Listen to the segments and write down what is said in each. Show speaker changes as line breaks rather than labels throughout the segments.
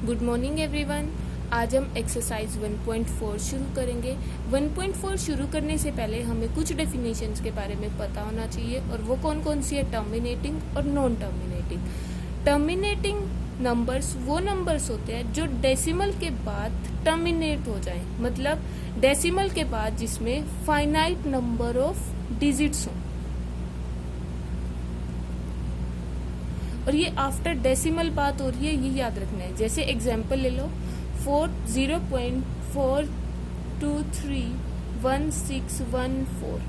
Good morning everyone. आज हम exercise 1.4 शुरू करेंगे। 1.4 शुरू करने से पहले हमें कुछ डेफिनेशंस के बारे में पता होना चाहिए, और वो कौन कौन सी है, टर्मिनेटिंग और नॉन टर्मिनेटिंग। टर्मिनेटिंग नंबर्स वो नंबर्स होते हैं जो डेसिमल के बाद टर्मिनेट हो जाएं, मतलब डेसिमल के बाद जिसमें फाइनाइट नंबर ऑफ डिजिट्स हो, और ये आफ्टर डेसिमल बात हो रही है, ये याद रखना है। जैसे एग्जाम्पल ले लो, 0.42316114।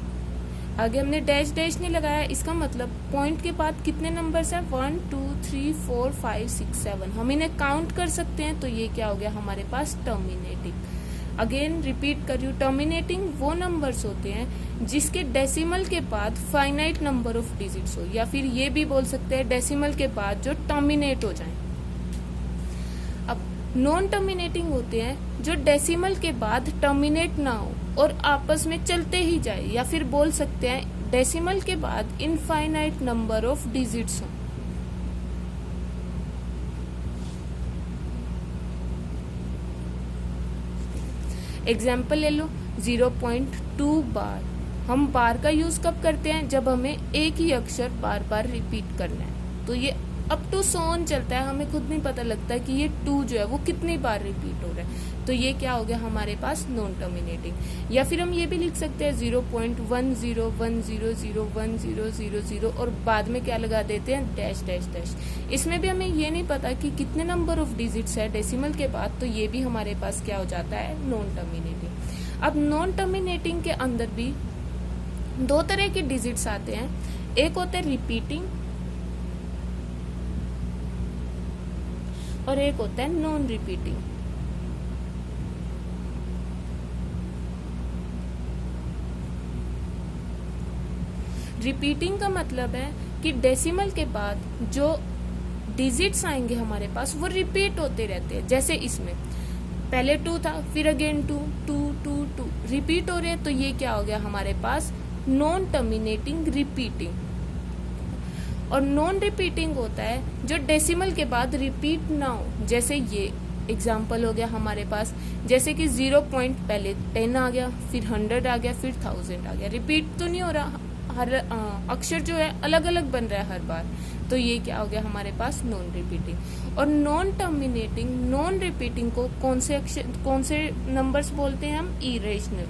आगे हमने डैश डैश नहीं लगाया, इसका मतलब पॉइंट के बाद कितने नंबर्स हैं, 1 2 3 4 5 6 7। हम इन्हें काउंट कर सकते हैं, तो ये क्या हो गया हमारे पास, टर्मिनेटिंग। अगेन रिपीट कर रही हूँ, टर्मिनेटिंग वो नंबर्स होते हैं जिसके डेसिमल के बाद फाइनाइट नंबर ऑफ डिजिट्स हो, या फिर ये भी बोल सकते हैं डेसिमल के बाद जो टर्मिनेट हो जाए। अब नॉन टर्मिनेटिंग होते हैं जो डेसिमल के बाद टर्मिनेट ना हो और आपस में चलते ही जाए, या फिर बोल सकते हैं डेसिमल के बाद इनफाइनाइट नंबर ऑफ डिजिट्स हो। एग्जाम्पल ले लो, 0.2 बार। हम बार का यूज कब करते हैं, जब हमें एक ही अक्षर बार बार रिपीट करना है। तो ये अप टू सोन चलता है, हमें खुद नहीं पता लगता कि ये 2 जो है वो कितनी बार रिपीट हो रहा है। तो ये क्या हो गया हमारे पास, नॉन टर्मिनेटिंग। या फिर हम ये भी लिख सकते हैं 0.1010010000 और बाद में क्या लगा देते हैं, डैश डैश डैश। इसमें भी हमें ये नहीं पता कि कितने नंबर ऑफ डिजिट्स है डेसिमल के बाद, तो ये भी हमारे पास क्या हो जाता है, नॉन टर्मिनेटिंग। अब नॉन टर्मिनेटिंग के अंदर भी 2 तरह के डिजिट्स आते हैं। एक होते हैं रिपीटिंग और एक होता है नॉन रिपीटिंग। रिपीटिंग का मतलब है कि डेसिमल के बाद जो डिजिट्स आएंगे हमारे पास वो रिपीट होते रहते हैं। जैसे इसमें पहले 2 था, फिर अगेन 2 2 2 2 रिपीट हो रहे हैं, तो ये क्या हो गया हमारे पास, नॉन टर्मिनेटिंग रिपीटिंग। और नॉन रिपीटिंग होता है जो डेसिमल के बाद रिपीट ना हो। जैसे ये एग्जाम्पल हो गया हमारे पास, जैसे कि 0 पॉइंट पहले 10 आ गया, फिर 100 आ गया, फिर 1000 आ गया। रिपीट तो नहीं हो रहा, हर अक्षर जो है अलग अलग बन रहा है हर बार। तो ये क्या हो गया हमारे पास, नॉन रिपीटिंग। और नॉन टर्मिनेटिंग, नॉन रिपीटिंग को कौन से नंबर्स बोलते हैं हम, इरेशनल।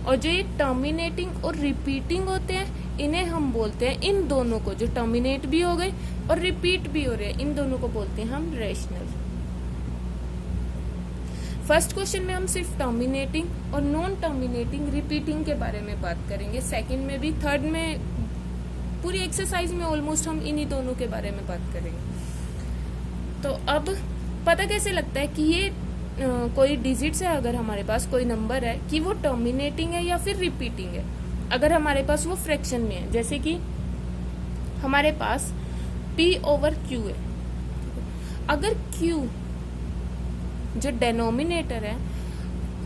और जो ये टर्मिनेटिंग और रिपीटिंग होते हैं, इन्हें हम बोलते हैं, इन दोनों को, जो टर्मिनेट भी हो गए और रिपीट भी हो रहे हैं, इन दोनों को बोलते हैं हम रेशनल। फर्स्ट क्वेश्चन में हम सिर्फ टर्मिनेटिंग और नॉन टर्मिनेटिंग रिपीटिंग के बारे में बात करेंगे। सेकंड में भी, थर्ड में, पूरी एक्सरसाइज में ऑलमोस्ट हम इन्हीं दोनों के बारे में बात करेंगे। तो अब पता कैसे लगता है कि ये कोई डिजिट्स है, अगर हमारे पास कोई नंबर है, कि वो टर्मिनेटिंग है या फिर रिपीटिंग है। अगर हमारे पास वो फ्रैक्शन में है, जैसे कि हमारे पास p/q है। अगर q जो डेनोमिनेटर है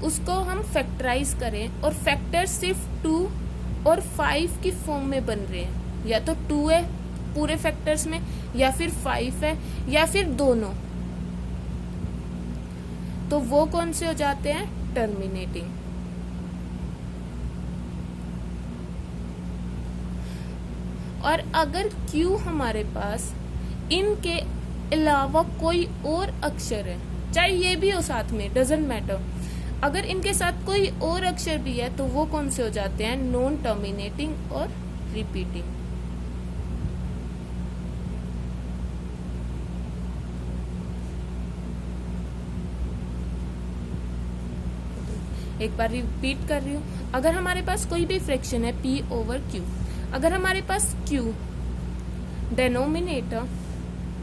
उसको हम फैक्टराइज करें, और फैक्टर सिर्फ 2 और 5 की फॉर्म में बन रहे हैं, या तो 2 है पूरे फैक्टर्स में, या फिर 5 है, या फिर दोनों, तो वो कौन से हो जाते हैं, टर्मिनेटिंग। और अगर Q हमारे पास इनके अलावा कोई और अक्षर है, चाहे ये भी हो साथ में, डजंट मैटर, अगर इनके साथ कोई और अक्षर भी है, तो वो कौन से हो जाते हैं, नॉन टर्मिनेटिंग और रिपीटिंग। एक बार रिपीट कर रही हूँ, अगर हमारे पास कोई भी फ्रैक्शन है p/q, अगर हमारे पास q डेनोमिनेटर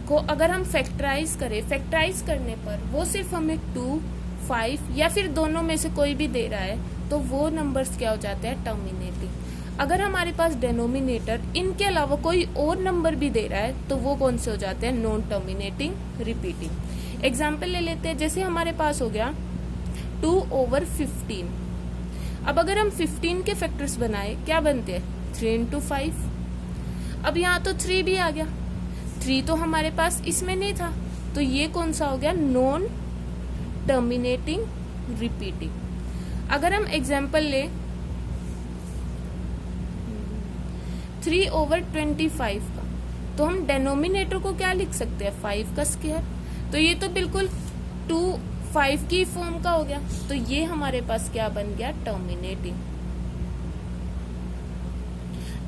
को अगर हम फैक्टराइज करें, फैक्टराइज करने पर वो सिर्फ हमें 2 5 या फिर दोनों में से कोई भी दे रहा है, तो वो नंबर्स क्या हो जाते हैं, टर्मिनेटिंग। अगर हमारे पास डेनोमिनेटर इनके अलावा कोई और नंबर भी दे रहा है, तो वो कौन से हो जाते हैं, नॉन टर्मिनेटिंग रिपीटिंग। एग्जाम्पल ले लेते हैं, जैसे हमारे पास हो गया 2/15। अब अगर हम 15 के फैक्टर्स बनाए, क्या बनते हैं, 3 × 5। अब यहाँ तो 3 भी आ गया, 3 तो हमारे पास इसमें नहीं था, तो ये कौन सा हो गया, नॉन टर्मिनेटिंग रिपीटिंग। अगर हम एग्जाम्पल ले 3/25 का, तो हम डेनोमिनेटर को क्या लिख सकते हैं, 5 का स्क्वायर। तो ये तो बिल्कुल 5 की फॉर्म का हो गया, तो ये हमारे पास क्या बन गया, टर्मिनेटिंग।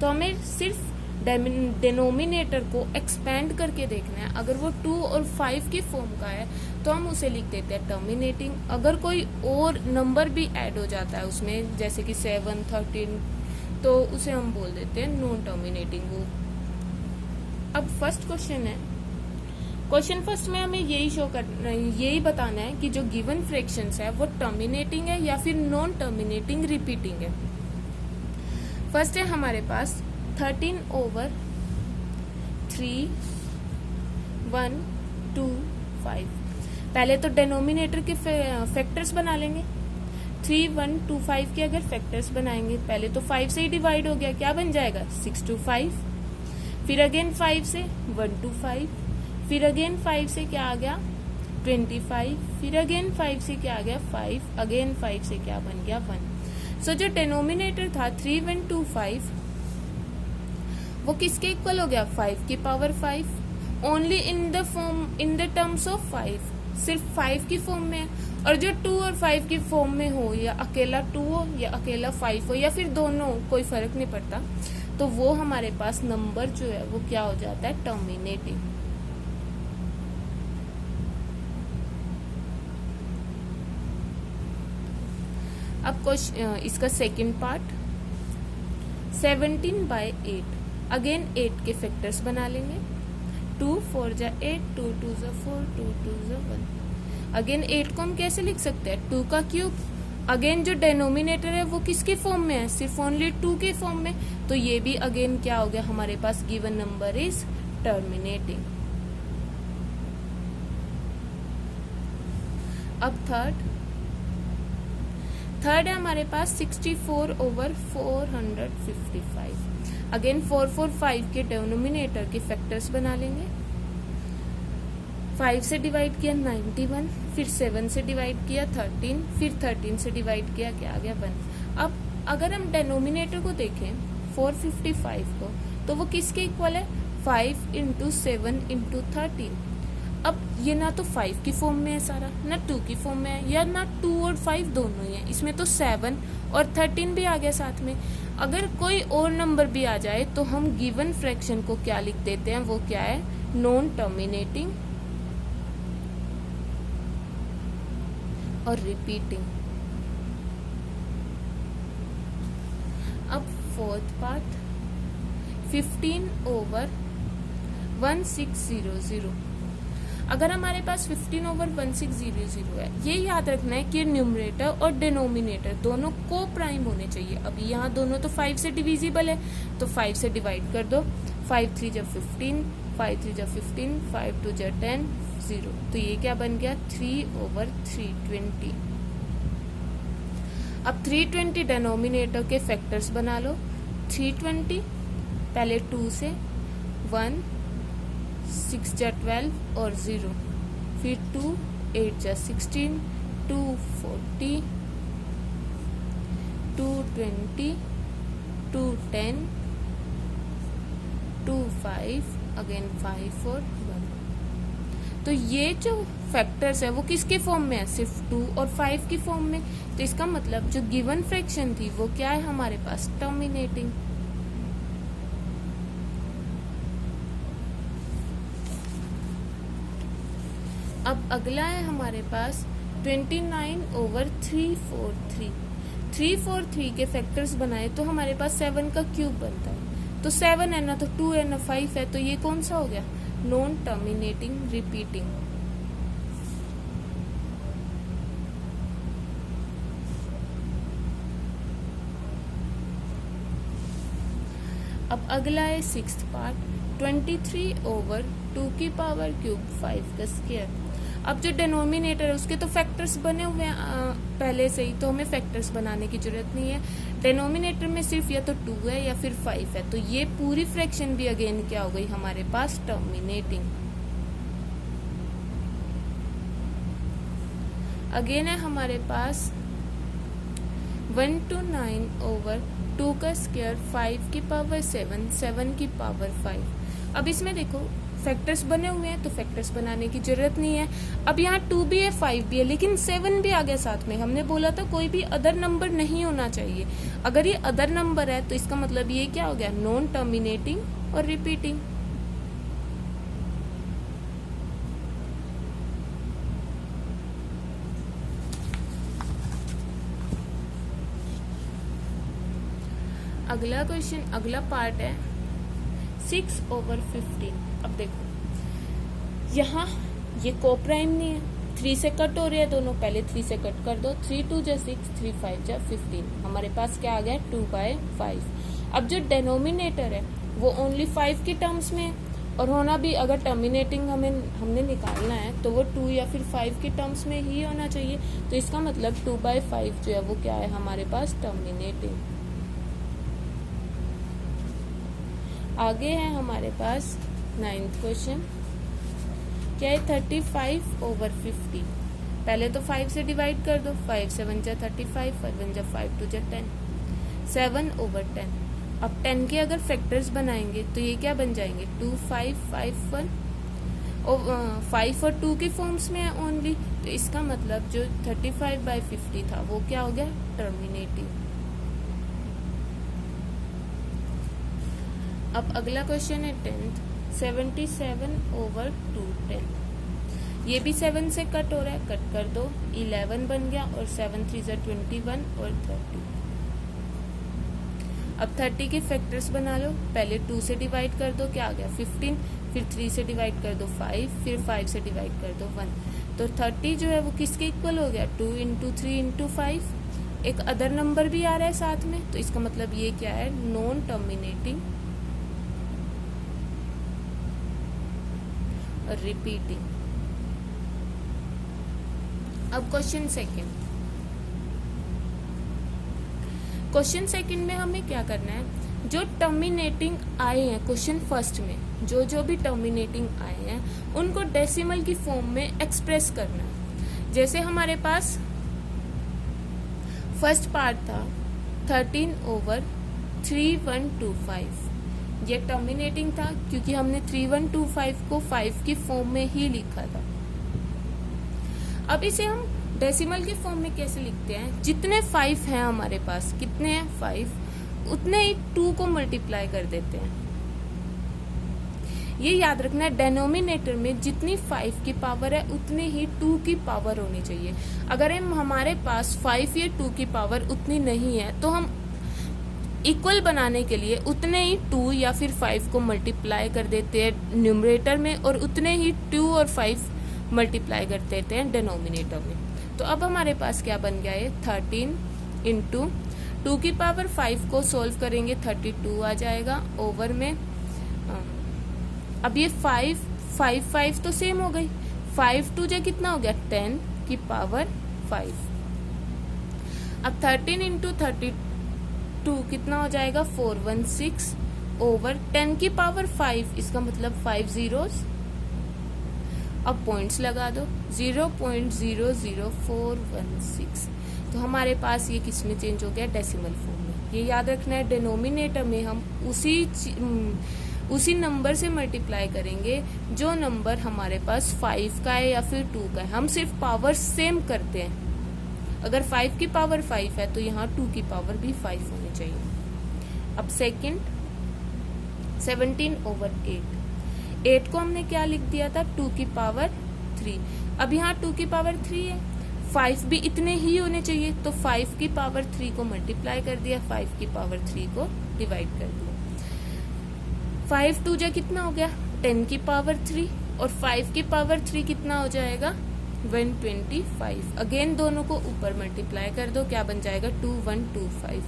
तो हमें सिर्फ डेनोमिनेटर को एक्सपेंड करके देखना है। अगर वो 2 और 5 की फॉर्म का है तो हम उसे लिख देते हैं टर्मिनेटिंग। अगर कोई और नंबर भी ऐड हो जाता है उसमें, जैसे कि 7, 13, तो उसे हम बोल देते हैं नॉन टर्मिनेटिंग वो। अब फर्स्ट क्वेश्चन है, क्वेश्चन फर्स्ट में हमें यही बताना है कि जो गिवन फ्रैक्शंस है वो टर्मिनेटिंग है या फिर नॉन टर्मिनेटिंग रिपीटिंग है। फर्स्ट है हमारे पास 13/3 1 2 5। पहले तो डेनोमिनेटर के फैक्टर्स बना लेंगे। 3 1 2 5 के अगर फैक्टर्स बनाएंगे, पहले तो 5 से ही डिवाइड हो गया, क्या बन जाएगा 6 to 5, फिर अगेन 5 से 1 to 5, फिर अगेन 5 से क्या आ गया 25, फिर अगेन 5 से क्या आ गया 5, अगेन 5 से क्या बन गया 1। सो जो डेनोमिनेटर था 3 1 2 5 वो किसके इक्वल हो गया, 5 की power 5, only in the terms of 5, सिर्फ 5 की फॉर्म में है। और जो 2 और 5 की फॉर्म में हो, या अकेला 2 हो या अकेला 5 हो या फिर दोनों हो, कोई फर्क नहीं पड़ता, तो वो हमारे पास नंबर जो है वो क्या हो जाता है, टर्मिनेटिंग। अब इसका सेकंड पार्ट 17/8। अगेन 8 के फैक्टर्स बना लेंगे। 2 4 जा 8, 2 2 जा 4, 2 2 जा 1। अगेन 8 को हम कैसे लिख सकते हैं, 2 का क्यूब। अगेन जो डेनोमिनेटर है वो किसके फॉर्म में है, सिर्फ ओनली 2 के फॉर्म में, तो ये भी अगेन क्या हो गया हमारे पास, गिवन नंबर इज टर्मिनेटिंग। अब थर्ड है हमारे पास 64/455। अगेन 445 के डेनोमिनेटर के फैक्टर्स बना लेंगे। 5 से डिवाइड किया 91, फिर 7 से डिवाइड किया 13, फिर 13 से डिवाइड किया क्या आ गया 1। अब अगर हम डेनोमिनेटर को देखें 455 को, तो वो किसके इक्वल है, 5 × 7 × 13। अब ये ना तो 5 की फॉर्म में है सारा, ना 2 की फॉर्म में है, या ना 2 और 5 दोनों ही है, इसमें तो 7 और 13 भी आ गया साथ में। अगर कोई और नंबर भी आ जाए तो हम गिवन फ्रैक्शन को क्या लिख देते हैं, वो क्या है, नॉन टर्मिनेटिंग और रिपीटिंग। अब फोर्थ पार्ट 15/1600। अगर हमारे पास 15/1600 है, ये याद रखना है कि न्यूमरेटर और डिनोमिनेटर दोनों को प्राइम होने चाहिए। अभी यहाँ दोनों तो 5 से डिविजिबल है, तो 5 से डिवाइड कर दो, 5 3 जा 15, 5 3 जा 15, 5 2 जा 10, 0। तो ये क्या बन गया, 3/320। अब 320 डिनोमिनेटर के फैक्टर्स बना लो। 320 पहले 2 से 1, 6 जा 12 और 0, फिर 2 8 जा 16, 2 40, 2 20, 2 10, 2 5, अगेन 5 और 1। तो ये जो फैक्टर्स है वो किसके फॉर्म में है, सिर्फ 2 और 5 की फॉर्म में। तो इसका मतलब जो गिवन फ्रैक्शन थी वो क्या है हमारे पास, टर्मिनेटिंग। अब अगला है हमारे पास 29/343। 343 के फैक्टर्स बनाए तो हमारे पास 7 का क्यूब बनता है। तो 7 है ना, तो 2 है ना, 5 है, तो ये कौन सा हो गया, नॉन टर्मिनेटिंग रिपीटिंग। अब अगला है सिक्स्थ पार्ट 23/2 की पावर क्यूब 5 का स्क्वायर। अब जो डिनोमिनेटर है उसके तो फैक्टर्स बने हुए हैं पहले से ही, तो हमें फैक्टर्स बनाने की जरूरत नहीं है। डिनोमिनेटर में सिर्फ या तो 2 है या फिर 5 है, तो ये पूरी फ्रैक्शन भी अगेन क्या हो गई हमारे पास टर्मिनेटिंग। अगेन है हमारे पास 1 to 9 ओवर 2 का स्क्वायर 5 की पावर 7, 7 की पावर 5। अब इसमें देखो फैक्टर्स बने हुए हैं तो फैक्टर्स बनाने की जरूरत नहीं है। अब यहाँ 2 भी है 5 भी है, लेकिन 7 भी आ गया साथ में। हमने बोला था कोई भी अदर नंबर नहीं होना चाहिए। अगर ये अदर नंबर है तो इसका मतलब ये क्या हो गया, नॉन टर्मिनेटिंग और रिपीटिंग। अगला क्वेश्चन, अगला पार्ट है 6 ओवर 15। अब देखो यहाँ ये कोप्राइम नहीं है, 3 से कट हो रहे हैं दोनों, पहले 3 से कट कर दो। 3 2 जा 6, 3 5 जा 15। हमारे पास क्या आ गया 2/5। अब जो डेनोमिनेटर है वो ओनली 5 के टर्म्स में है, और होना भी अगर टर्मिनेटिंग हमने निकालना है तो वो 2 या फिर 5 के टर्म्स में ही होना चाहिए। तो इसका मतलब 2/5 जो है वो क्या है हमारे पास टर्मिनेटिंग। आगे है हमारे पास 9th क्वेश्चन, क्या है 35 ओवर 50। पहले तो 5 से डिवाइड कर दो, 5 7 जा 35, 5 1 जा 5 2 जा 10, 7 ओवर 10। अब 10 के अगर फैक्टर्स बनाएंगे तो ये क्या बन जाएंगे 2 5 5 1, और 5 और 2 के फॉर्म्स में है ओनली। तो इसका मतलब जो 35/50 था वो क्या हो गया टर्मिनेटिंग। अब अगला क्वेश्चन है 10th, 77 ओवर 210। ये भी 7 से कट हो रहा है, कट कर दो, 11 बन गया, और 7 3 जा 21 और 30। अब 30 के फैक्टर्स बना लो, पहले 2 से डिवाइड कर दो, क्या आ गया 15, फिर 3 से डिवाइड कर दो 5, फिर 5 से डिवाइड कर दो 1। तो 30 जो है वो किसके इक्वल हो गया 2 × 3 × 5। एक अदर नंबर भी आ रहा है साथ में, तो इसका मतलब ये क्या है नॉन टर्मिनेटिंग और रिपीटिंग। अब क्वेश्चन सेकंड में हमें क्या करना है, जो टर्मिनेटिंग आए हैं क्वेश्चन फर्स्ट में, जो भी टर्मिनेटिंग आए हैं उनको डेसिमल की फॉर्म में एक्सप्रेस करना है। जैसे हमारे पास फर्स्ट पार्ट था 13 ओवर 3125, ये टर्मिनेटिंग था क्योंकि हमने 3125 को 5 की फॉर्म में ही लिखा था। अब इसे हम डेसिमल की फॉर्म में कैसे लिखते हैं, जितने 5 हैं हमारे पास, कितने हैं 5, उतने ही 2 को मल्टीप्लाई कर देते हैं। ये याद रखना है, डेनोमिनेटर में जितनी 5 की पावर है उतनी ही 2 की पावर होनी चाहिए। अगर हमारे पास 5 या 2 की पावर उतनी नहीं है तो हम इक्वल बनाने के लिए उतने ही 2 या फिर 5 को मल्टीप्लाई कर देते हैं न्यूमरेटर में, और उतने ही 2 और 5 मल्टीप्लाई कर देते हैं डिनोमिनेटर में। तो अब हमारे पास क्या बन गया है 13 × 2 की पावर 5 को सोल्व करेंगे 32 आ जाएगा ओवर में। अब ये 5 5 5 तो सेम हो गई, 5 2 जो कितना हो गया 10 की पावर 5। अब 13 × 32 कितना हो जाएगा 416 ओवर 10 की पावर 5, इसका मतलब 5 zeros। अब पॉइंट्स लगा दो 0.00416। तो हमारे पास ये किस में चेंज हो गया डेसिमल फॉर्म में। ये याद रखना है, डिनोमिनेटर में हम उसी नंबर से मल्टीप्लाई करेंगे जो नंबर हमारे पास 5 का है या फिर 2 का है। हम सिर्फ पावर सेम करते हैं। अगर 5 की पावर 5 है तो यहाँ 2 की पावर भी 5 होनी चाहिए। अब सेकंड 17 ओवर 8 को हमने क्या लिख दिया था 2 की पावर 3। अब यहाँ 2 की पावर 3 है, 5 भी इतने ही होने चाहिए, तो 5 की पावर 3 को मल्टीप्लाई कर दिया, 5 की पावर 3 को डिवाइड कर दिया। 5 2 जा कितना हो गया 10 की पावर 3, और 5 की पावर 3 कितना हो जाएगा 125। अगेन दोनों को ऊपर मल्टीप्लाई कर दो, क्या बन जाएगा 2125।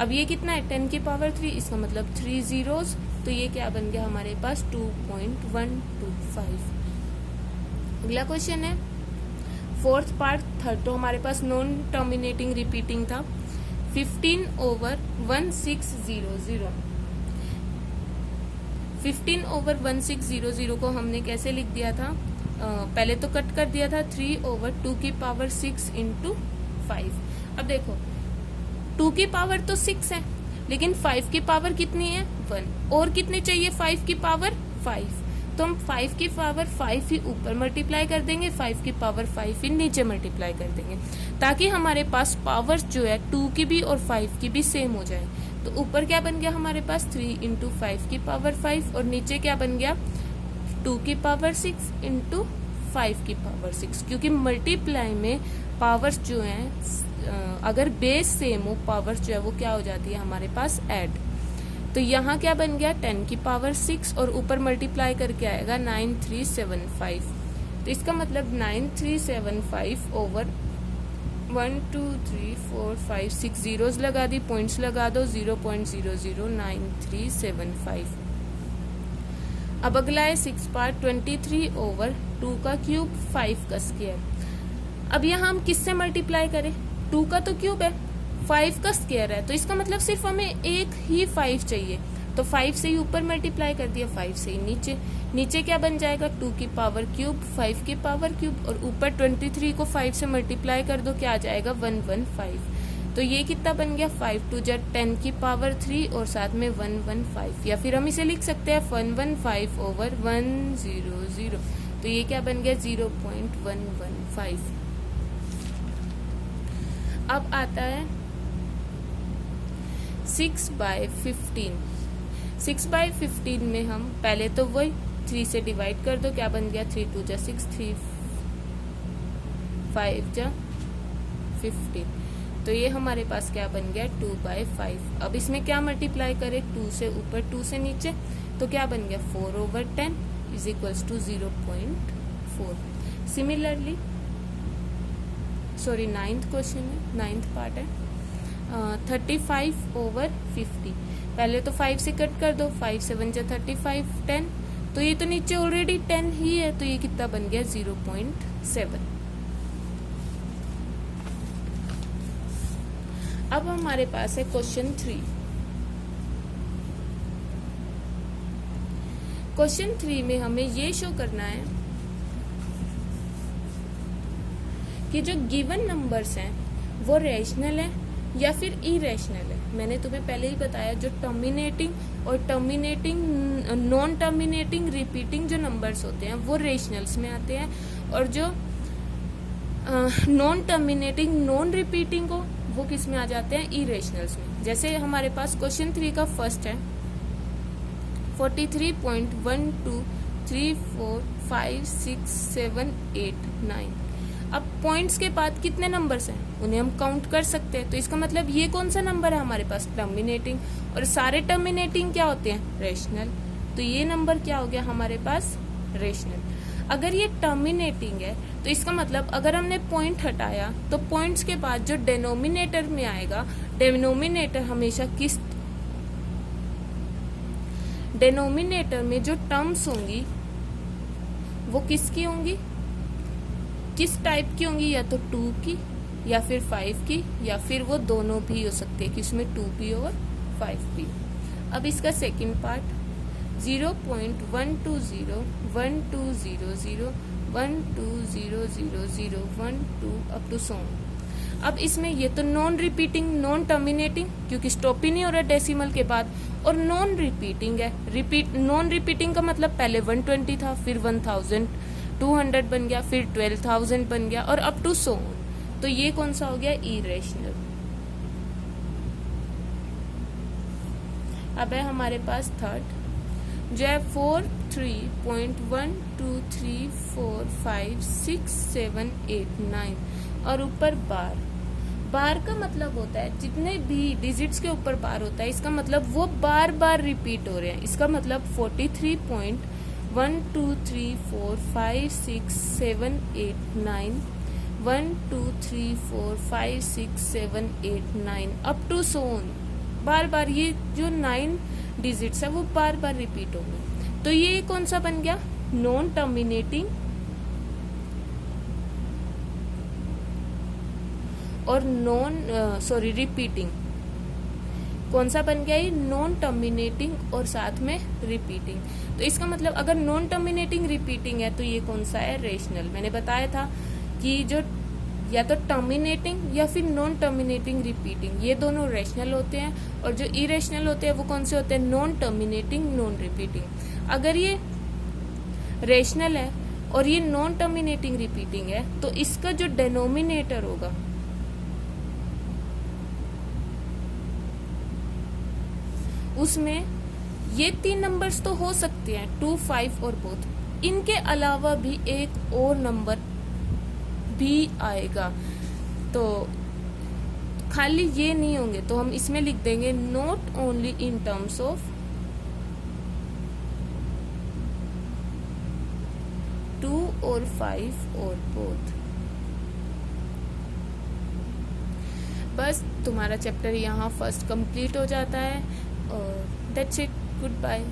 अब ये कितना है 10 की पावर 3, इसका मतलब 3 zeros, तो ये क्या बन गया हमारे पास 2.125। अगला क्वेश्चन है फोर्थ पार्ट थर्ड, तो हमारे पास नॉन टर्मिनेटिंग रिपीटिंग था 15/1600। 15/1600 को हमने कैसे लिख दिया था, पहले तो कट कर दिया था 3/2⁶ इंटू 5। अब देखो 2 की पावर तो 6 है, लेकिन 5 की पावर कितनी है 1, और कितनी चाहिए 5 की पावर 5, तो हम 5 की पावर 5 ही ऊपर मल्टीप्लाई कर देंगे, 5 की पावर 5 ही नीचे मल्टीप्लाई कर देंगे, ताकि हमारे पास पावर जो है 2 की भी और 5 की भी सेम हो जाए। तो ऊपर क्या बन गया हमारे पास 3 इंटू 5 की पावर 5, और नीचे क्या बन गया 2 की पावर 6 इंटू 5 की पावर 6, क्योंकि मल्टीप्लाई में पावर्स जो हैं अगर बेस सेम हो, पावर्स जो है वो क्या हो जाती है हमारे पास ऐड। तो यहाँ क्या बन गया 10 की पावर 6, और ऊपर मल्टीप्लाई करके आएगा 9375। तो इसका मतलब 9375 ओवर 1 2 3 4 5 6 जीरोस लगा दी, पॉइंट्स लगा दो 0.009375। अब अगला है 6 पार्ट 23/2 का क्यूब 5 का स्क्वायर। अब यहाँ हम किससे मल्टीप्लाई करें, 2 का तो क्यूब है, 5 का स्क्वायर है, तो इसका मतलब सिर्फ हमें एक ही 5 चाहिए, तो 5 से ही ऊपर मल्टीप्लाई कर दिया, 5 से ही नीचे। नीचे क्या बन जाएगा 2 की पावर क्यूब 5 की पावर क्यूब, और ऊपर 23 को 5 से मल्टीप्लाई कर दो, क्या आ जाएगा 115। तो ये कितना बन गया 5 2 जा 10 की पावर 3 और साथ में 115, या फिर हम इसे लिख सकते हैं 115 ओवर 100। तो ये क्या बन गया 0.115। अब आता है 6/15। 6/15 में हम पहले तो वही 3 से डिवाइड कर दो, क्या बन गया 3 2 जा 6 3 5 जा 15। तो ये हमारे पास क्या बन गया 2/5। अब इसमें क्या मल्टीप्लाई करें 2 से ऊपर 2 से नीचे, तो क्या बन गया 4/10 is equals to 0.4। Similarly sorry 9th question है, 9th पार्ट है 35/50। पहले तो 5 से कट कर दो, 5 7 जा 35 10, तो ये तो नीचे ऑलरेडी 10 ही है, तो ये कितना बन गया 0.7। अब हमारे पास है क्वेश्चन 3। क्वेश्चन 3 में हमें ये शो करना है कि जो गिवन नंबर्स हैं वो रैशनल है या फिर इरेशनल है। मैंने तुम्हें पहले ही बताया जो टर्मिनेटिंग और नॉन टर्मिनेटिंग रिपीटिंग जो नंबर्स होते हैं वो रेशनल्स में आते हैं, और जो नॉन टर्मिनेटिंग नॉन रिपीटिंग को वो किस में आ जाते हैं इरेशनल्स में। जैसे हमारे पास क्वेश्चन 3 का फर्स्ट है 43.12345678 अब पॉइंट्स के बाद कितने नंबर्स हैं उन्हें हम काउंट कर सकते हैं, तो इसका मतलब ये कौन सा नंबर है हमारे पास टर्मिनेटिंग, और सारे टर्मिनेटिंग क्या होते हैं रेशनल, तो ये नंबर क्या हो गया हमारे पास रेशनल। अगर ये टर्मिनेटिंग है तो इसका मतलब अगर हमने पॉइंट हटाया तो पॉइंट्स के बाद जो डेनोमिनेटर में आएगा, डेनोमिनेटर हमेशा किस डेनोमिनेटर में जो टर्म्स होंगी वो किसकी होंगी, किस टाइप की होंगी, या तो 2 की या फिर 5 की, या फिर वो दोनों भी हो सकते हैं कि उसमें 2 भी और 5 भी। अब इसका सेकंड पार्ट 0.1200120012 अप टू सो। अब इसमें ये तो नॉन रिपीटिंग नॉन टर्मिनेटिंग क्योंकि स्टॉप ही नहीं हो रहा डेसिमल के बाद, और नॉन रिपीटिंग है। नॉन रिपीटिंग का मतलब पहले 120 था, फिर 1200 बन गया, फिर 12,000 बन गया, और अप टू सो। तो ये कौन सा हो गया इरेशनल। अब है हमारे पास थर्ड जो है 43.123456789 और ऊपर बार। बार का मतलब होता है जितने भी डिजिट्स के ऊपर बार होता है इसका मतलब वो बार बार रिपीट हो रहे हैं। इसका मतलब 43.123456789 123456789 अप टू सोन। बार बार ये जो 9 डिजिट्स है वो बार बार रिपीट होंगे। तो ये कौन सा बन गया नॉन टर्मिनेटिंग और रिपीटिंग कौन सा बन गया, ये नॉन टर्मिनेटिंग और साथ में रिपीटिंग। तो इसका मतलब अगर नॉन टर्मिनेटिंग रिपीटिंग है तो ये कौन सा है, रेशनल। मैंने बताया था कि जो या तो टर्मिनेटिंग या फिर नॉन टर्मिनेटिंग रिपीटिंग, ये दोनों रेशनल होते हैं, और जो इरेशनल होते हैं वो कौन से होते हैं, नॉन टर्मिनेटिंग नॉन रिपीटिंग। अगर ये रेशनल है और ये नॉन टर्मिनेटिंग रिपीटिंग है तो इसका जो डेनोमिनेटर होगा उसमें ये 3 नंबर्स तो हो सकते हैं 2, 5 और बोथ, इनके अलावा भी एक और नंबर भी आएगा। तो खाली ये नहीं होंगे, तो हम इसमें लिख देंगे not only in terms of 2 और 5 और बोथ। बस तुम्हारा चैप्टर यहाँ फर्स्ट कंप्लीट हो जाता है और दैट्स इट, गुड बाय।